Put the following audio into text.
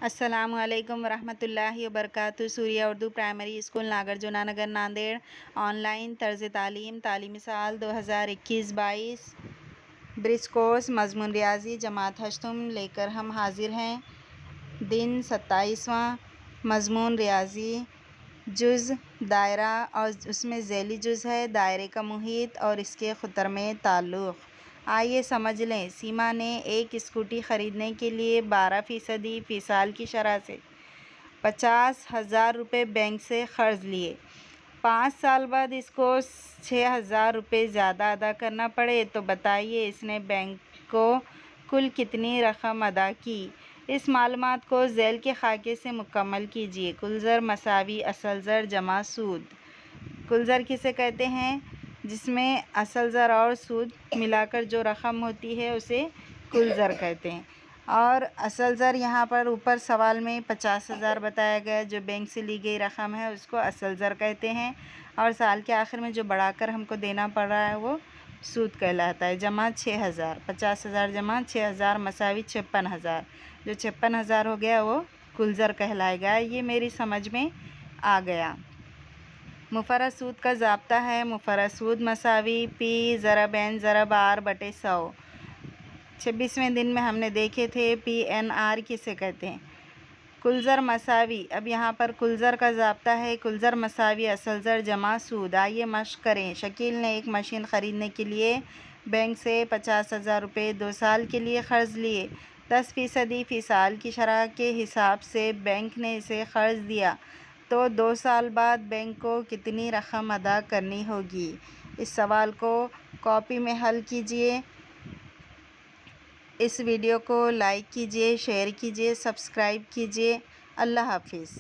السلام علیکم ورحمۃ اللہ وبرکاتہ۔ Surya Urdu primary school Nagarjuna Nagar Nanded online طرز تعلیم تعلیمی سال 2021-22 برج کورس مضمون ریاضی جماعت ہشتم لے کر ہم حاضر ہیں۔ دن 27واں مضمون ریاضی جز دائرہ اور اس میں ذیلی جز ہے دائرے کا محیط اور اس کے خطر میں تعلق۔ آئیے سمجھ لیں۔ سیما نے ایک اسکوٹی خریدنے کے لیے 12% فی سال کی شرح سے 50,000 روپے بینک سے قرض لیے۔ 5 سال بعد اس کو 6,000 روپے زیادہ ادا کرنا پڑے تو بتائیے اس نے بینک کو کل کتنی رقم ادا کی؟ اس معلومات کو ذیل کے خاکے سے مکمل کیجیے۔ کل زر مساوی اصل زر جمع سود۔ کل زر کسے کہتے ہیں؟ جس میں اصل زر اور سود ملا کر جو رقم ہوتی ہے اسے کل زر کہتے ہیں۔ اور اصل زر یہاں پر اوپر سوال میں 50,000 بتایا گیا، جو بینک سے لی گئی رقم ہے اس کو اصل زر کہتے ہیں، اور سال کے آخر میں جو بڑھا کر ہم کو دینا پڑ رہا ہے وہ سود کہلاتا ہے۔ جمع 6,000، 50,000 جمع 6,000 مساوی 56,000، جو 56,000 ہو گیا وہ کل زر کہلائے گا۔ یہ میری سمجھ میں آ گیا۔ مفرد سود کا ضابطہ ہے مفرد سود مساوی پی ضرب این ضرب آر بٹے 100۔ 26ویں دن میں ہم نے دیکھے تھے پی این آر کسے کہتے ہیں۔ کل زر مساوی، اب یہاں پر کل زر کا ضابطہ ہے کل زر مساوی اصل زر جمع سود۔ آئیے مشق کریں۔ شکیل نے ایک مشین خریدنے کے لیے بینک سے 50,000 روپے 2 سال کے لیے قرض لیے۔ 10% فی سال کی شرح کے حساب سے بینک نے اسے قرض دیا تو 2 سال بعد بینک کو کتنی رقم ادا کرنی ہوگی؟ اس سوال کو کاپی میں حل کیجیے۔ اس ویڈیو کو لائک کیجیے، شیئر کیجیے، سبسکرائب کیجیے۔ اللہ حافظ۔